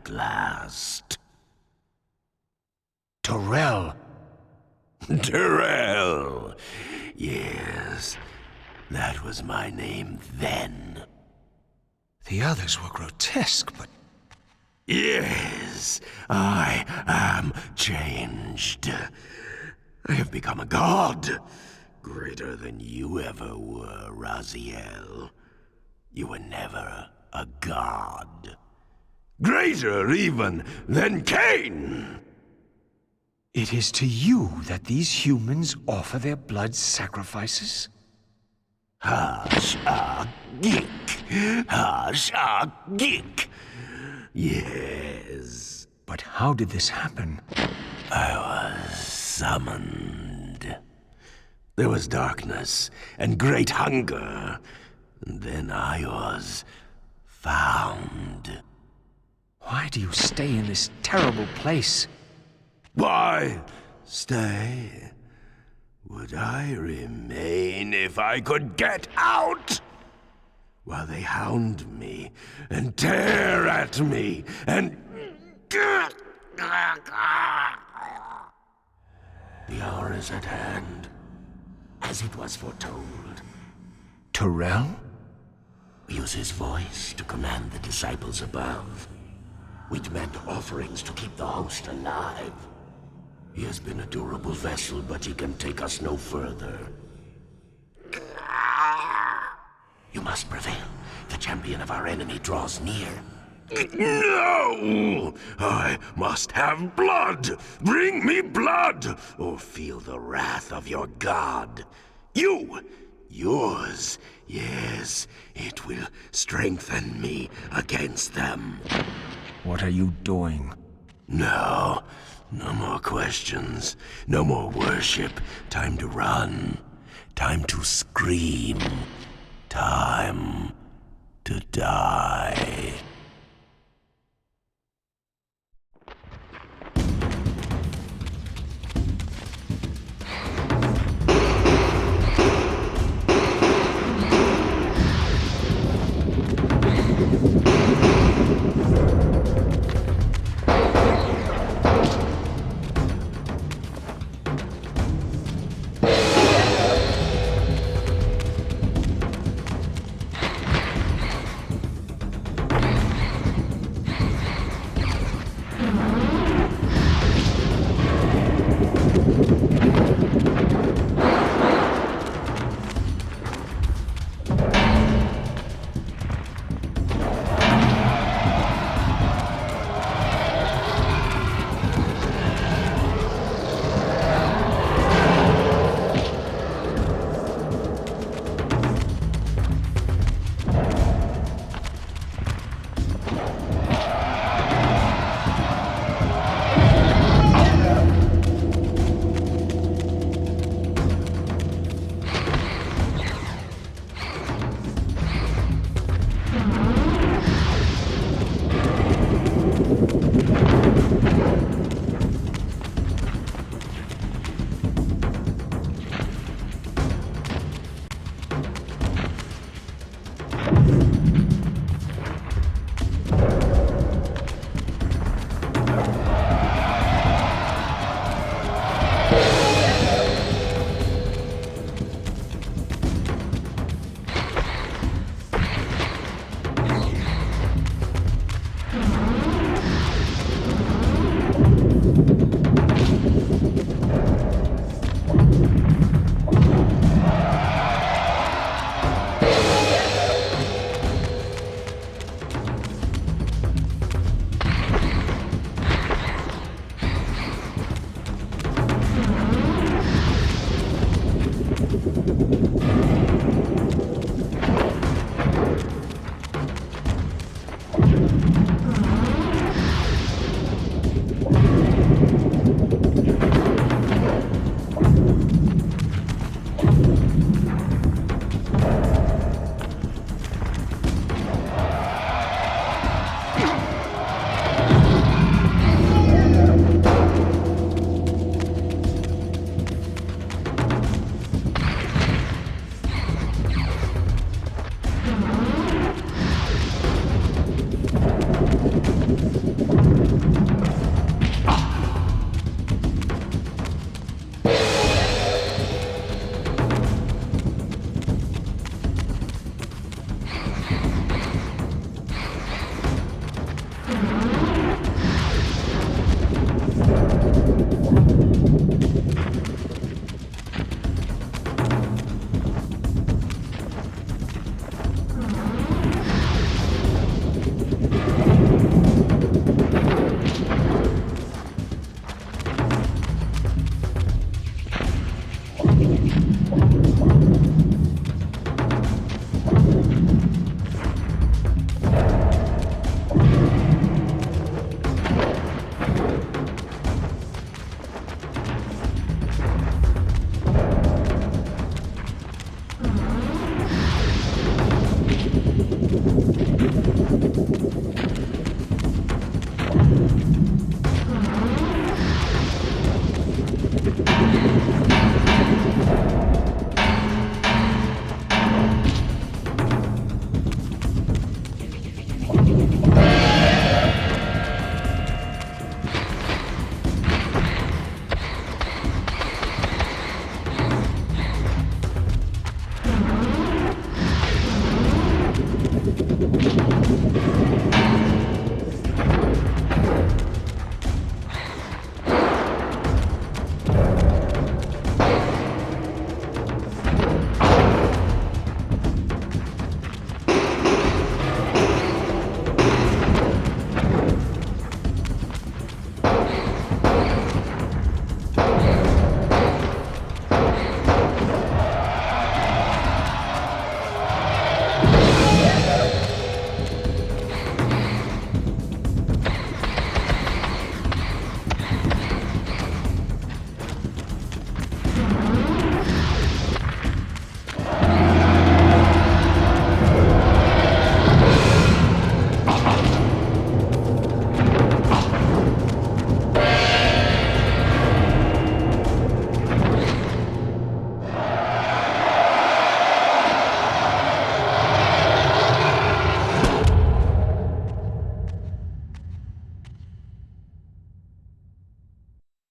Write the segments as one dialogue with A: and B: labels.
A: at last.
B: Terrell!
A: Terrell! Yes, that was my name then.
B: The others were grotesque, but...
A: Yes, I am changed. I have become a god. Greater than you ever were, Raziel. You were never a god. Greater even than Kain!
B: It is to you that these humans offer their blood sacrifices?
A: Geek. Geek. Yes.
B: But how did this happen?
A: I was summoned. There was darkness and great hunger. And then I was found.
B: Why do you stay in this terrible place?
A: Why stay? Would I remain if I could get out? While they hound me and tear at me and... The hour is at hand, as it was foretold.
B: Terrell?
A: Use his voice to command the disciples above. We demand offerings to keep the host alive. He has been a durable vessel, but he can take us no further. You must prevail. The champion of our enemy draws near. No! I must have blood! Bring me blood! Or feel the wrath of your god. Yours. Yes, it will strengthen me against them.
B: What are you doing?
A: No more questions. No more worship. Time to run. Time to scream. Time to die.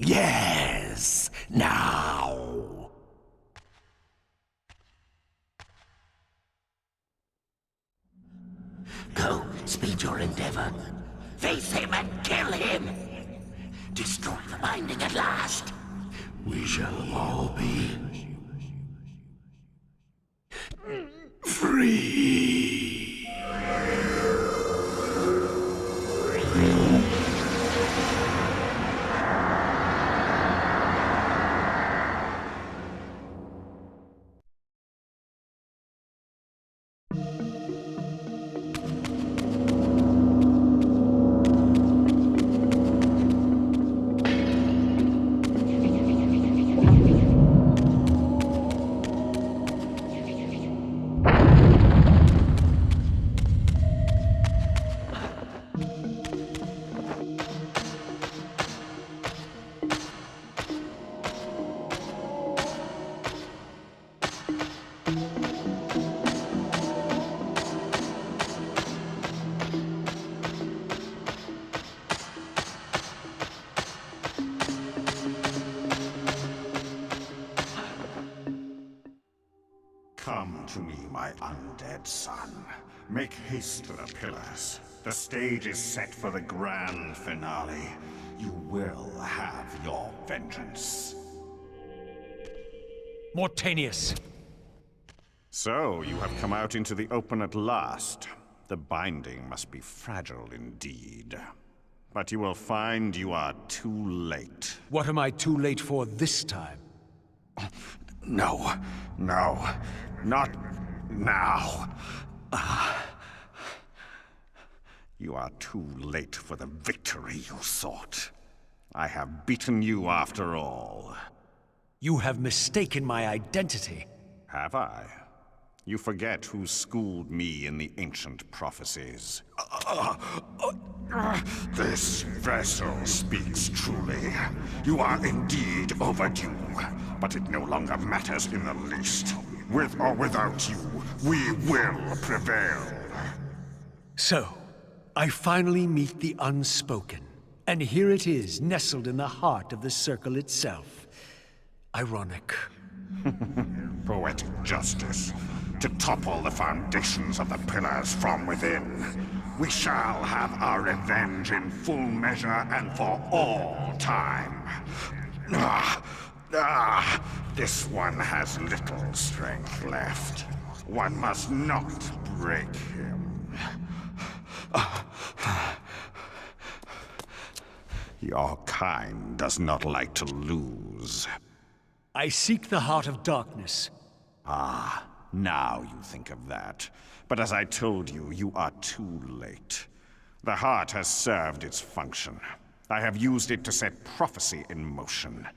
A: Yes, now. Go, speed your endeavor. Face him and kill him. Destroy the binding at last. We shall all be free.
C: Come to me, my undead son. Make haste to the pillars. The stage is set for the grand finale. You will have your vengeance.
B: Mortanius!
C: So, you have come out into the open at last. The binding must be fragile indeed. But you will find you are too late.
B: What am I too late for this time?
C: No, not now. You are too late for the victory you sought. I have beaten you after all.
B: You have mistaken my identity.
C: Have I? You forget who schooled me in the ancient prophecies. This vessel speaks truly. You are indeed overdue, but it no longer matters in the least. With or without you, we will prevail.
B: So, I finally meet the unspoken. And here it is, nestled in the heart of the circle itself. Ironic.
C: Poetic justice. To topple the foundations of the pillars from within. We shall have our revenge in full measure and for all time. This one has little strength left. One must not break him. Your kind does not like to lose.
B: I seek the heart of darkness.
C: Ah, now you think of that. But as I told you, you are too late. The heart has served its function. I have used it to set prophecy in motion.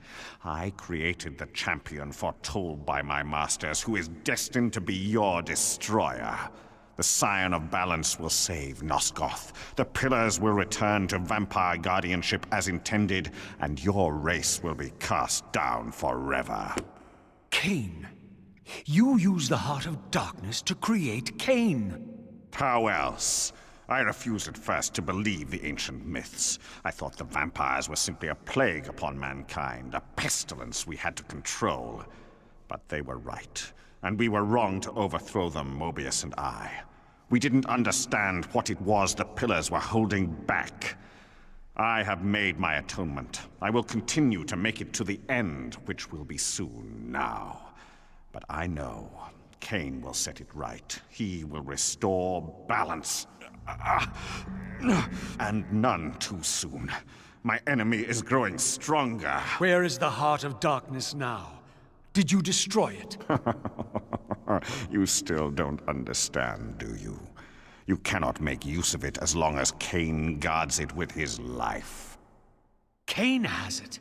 C: I created the champion foretold by my masters, who is destined to be your destroyer. The Scion of Balance will save Nosgoth. The Pillars will return to vampire guardianship as intended, and your race will be cast down forever.
B: Kain. You use the heart of darkness to create Kain.
C: How else? I refused at first to believe the ancient myths. I thought the vampires were simply a plague upon mankind, a pestilence we had to control. But they were right, and we were wrong to overthrow them, Mobius and I. We didn't understand what it was the Pillars were holding back. I have made my atonement. I will continue to make it to the end, which will be soon now. But I know Kain will set it right. He will restore balance. And none too soon. My enemy is growing stronger.
B: Where is the heart of darkness now? Did you destroy it?
C: You still don't understand, do you? You cannot make use of it as long as Kain guards it with his life.
B: Kain has it.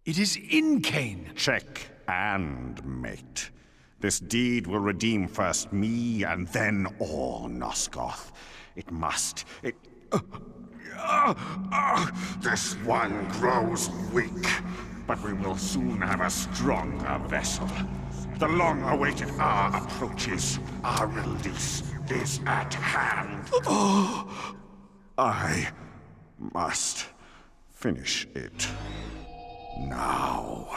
B: It is in Kain.
C: Check and mate. This deed will redeem first me and then all Nosgoth. It must. This one grows weak, but we will soon have a stronger vessel. The long-awaited hour approaches. Our release is at hand. I must Finish it. Now.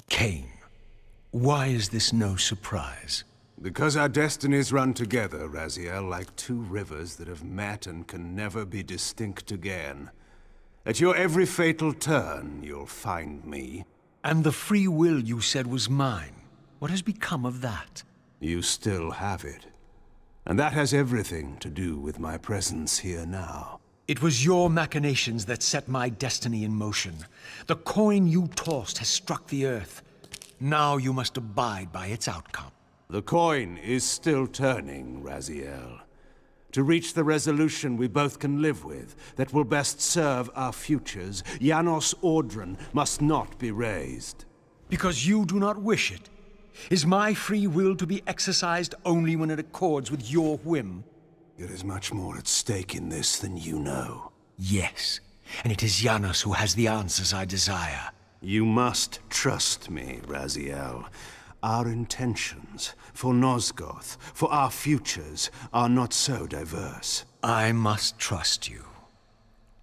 B: Kain, why is this no surprise?
D: Because our destinies run together, Raziel, like two rivers that have met and can never be distinct again. At your every fatal turn, you'll find me.
B: And the free will you said was mine. What has become of that?
D: You still have it. And that has everything to do with my presence here now.
B: It was your machinations that set my destiny in motion. The coin you tossed has struck the earth. Now you must abide by its outcome.
D: The coin is still turning, Raziel. To reach the resolution we both can live with, that will best serve our futures, Janos Ordran must not be raised.
B: Because you do not wish it. Is my free will to be exercised only when it accords with your whim?
D: There is much more at stake in this than you know.
B: Yes, and it is Janos who has the answers I desire.
D: You must trust me, Raziel. Our intentions, for Nosgoth, for our futures, are not so diverse.
B: I must trust you.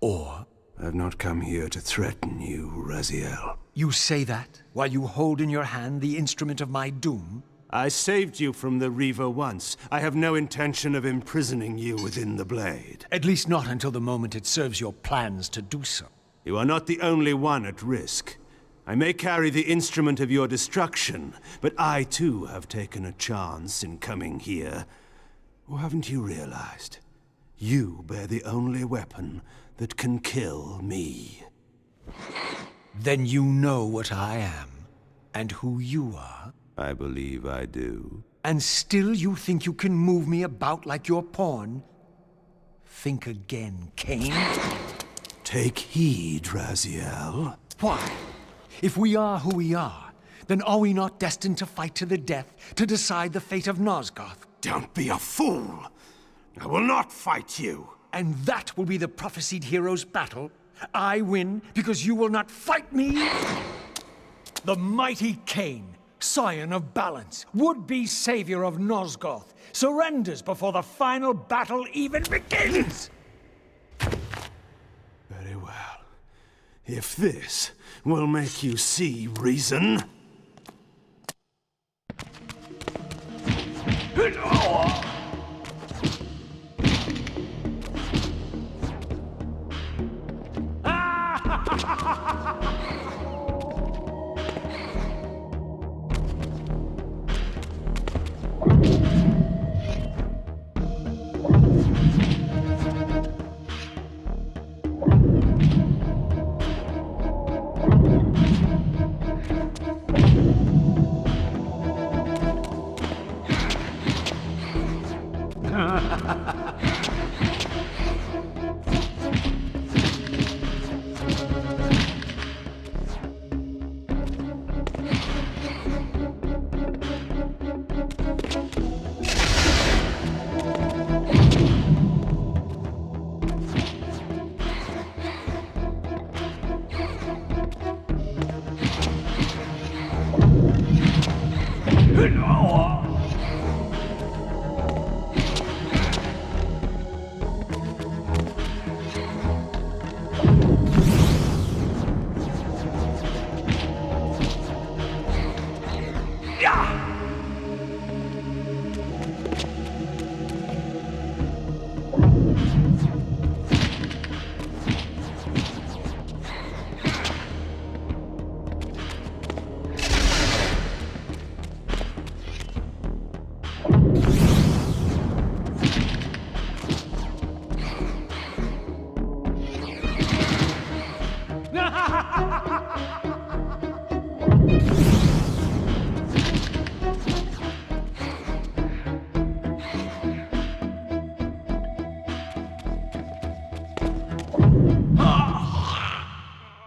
B: Or...
D: I've not come here to threaten you, Raziel.
B: You say that while you hold in your hand the instrument of my doom?
D: I saved you from the Reaver once. I have no intention of imprisoning you within the blade.
B: At least not until the moment it serves your plans to do so.
D: You are not the only one at risk. I may carry the instrument of your destruction, but I too have taken a chance in coming here. Or haven't you realized? You bear the only weapon that can kill me.
B: Then you know what I am, and who you are.
D: I believe I do.
B: And still you think you can move me about like your pawn? Think again, Kain.
D: Take heed, Raziel.
B: Why? If we are who we are, then are we not destined to fight to the death, to decide the fate of Nosgoth?
D: Don't be a fool! I will not fight you!
B: And that will be the prophesied hero's battle? I win because you will not fight me? The mighty Kain, scion of balance, would-be savior of Nosgoth, surrenders before the final battle even begins!
D: Very well. If this will make you see reason...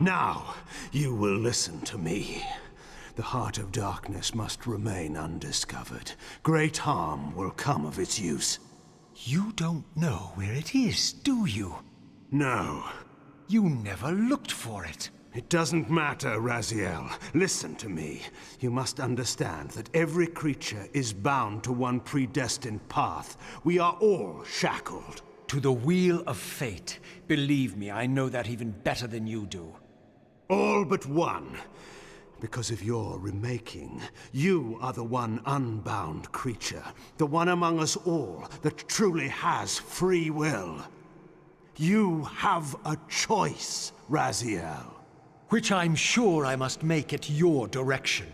D: Now, you will listen to me. The heart of darkness must remain undiscovered. Great harm will come of its use.
B: You don't know where it is, do you?
D: No.
B: You never looked for it.
D: It doesn't matter, Raziel. Listen to me. You must understand that every creature is bound to one predestined path. We are all shackled.
B: To the wheel of fate. Believe me, I know that even better than you do.
D: All but one. Because of your remaking, you are the one unbound creature. The one among us all that truly has free will. You have a choice, Raziel.
B: Which I'm sure I must make at your direction.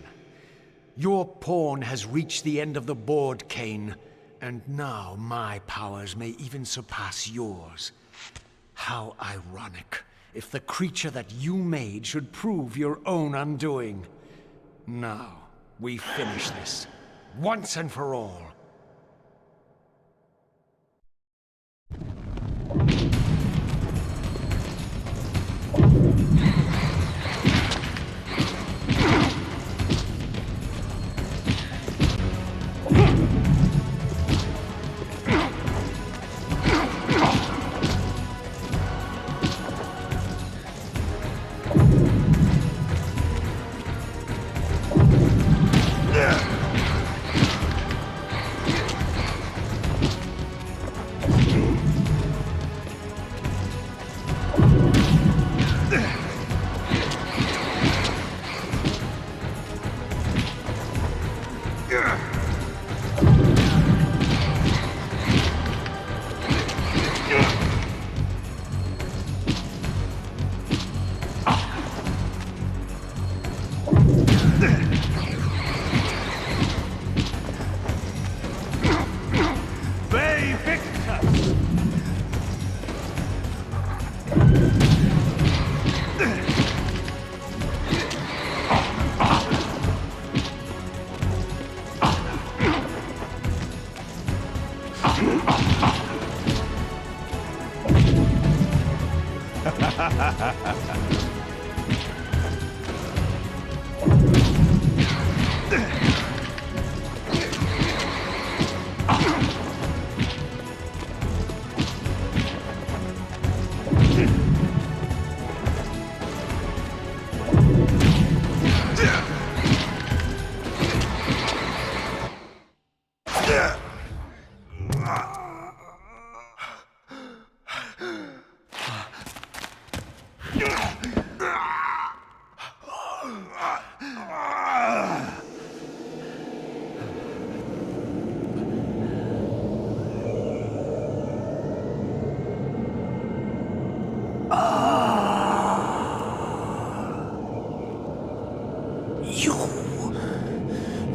B: Your pawn has reached the end of the board, Kain, and now my powers may even surpass yours. How ironic if the creature that you made should prove your own undoing. Now, we finish this, once and for all.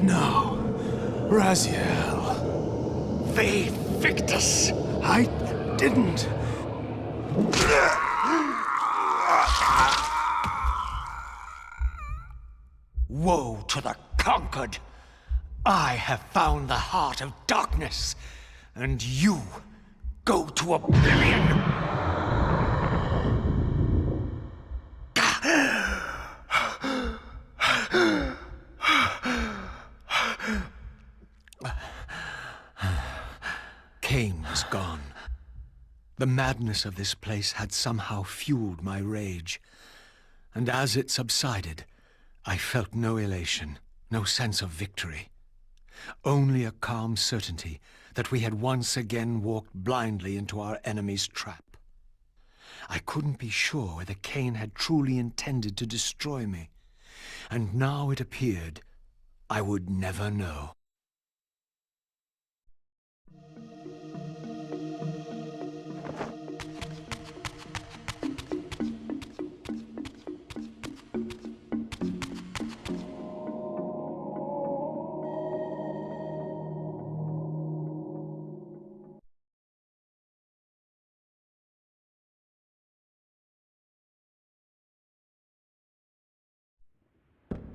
D: No. Raziel.
B: Ve Victus!
D: I didn't.
B: Woe to the conquered! I have found the heart of darkness, and you go to oblivion! Kain was gone. The madness of this place had somehow fueled my rage, and as it subsided, I felt no elation, no sense of victory. Only a calm certainty that we had once again walked blindly into our enemy's trap. I couldn't be sure whether Kain had truly intended to destroy me, and now it appeared I would never know.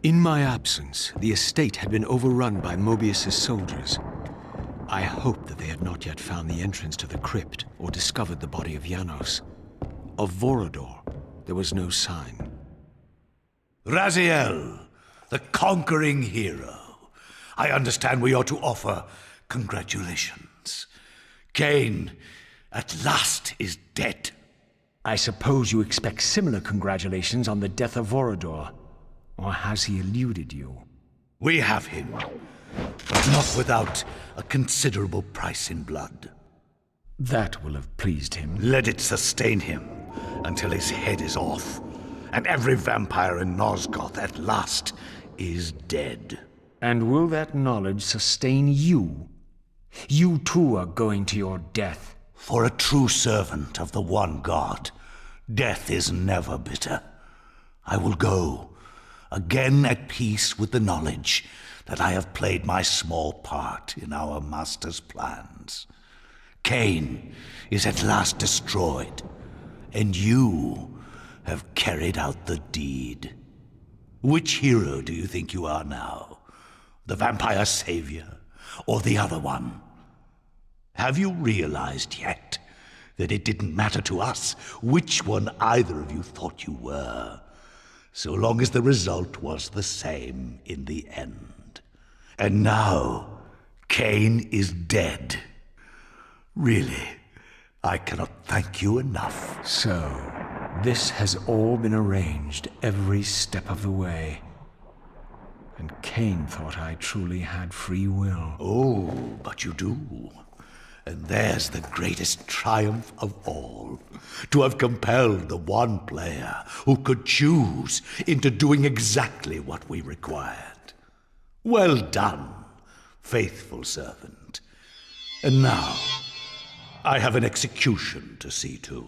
B: In my absence, the estate had been overrun by Mobius's soldiers. I hoped that they had not yet found the entrance to the crypt or discovered the body of Janos. Of Vorador, there was no sign.
E: Raziel, the conquering hero. I understand we ought to offer congratulations. Kain, at last, is dead.
B: I suppose you expect similar congratulations on the death of Vorador. Or has he eluded you?
E: We have him, but not without a considerable price in blood.
B: That will have pleased him.
E: Let it sustain him until his head is off, and every vampire in Nosgoth at last is dead.
B: And will that knowledge sustain you? You too are going to your death.
E: For a true servant of the one God, death is never bitter. I will go, again at peace with the knowledge that I have played my small part in our master's plans. Kain is at last destroyed, and you have carried out the deed. Which hero do you think you are now? The vampire savior, or the other one? Have you realized yet that it didn't matter to us which one either of you thought you were, so long as the result was the same in the end? And now, Kain is dead. Really, I cannot thank you enough.
B: So, this has all been arranged every step of the way. And Kain thought I truly had free will.
E: Oh, but you do. And there's the greatest triumph of all. To have compelled the one player who could choose into doing exactly what we required. Well done, faithful servant. And now, I have an execution to see to.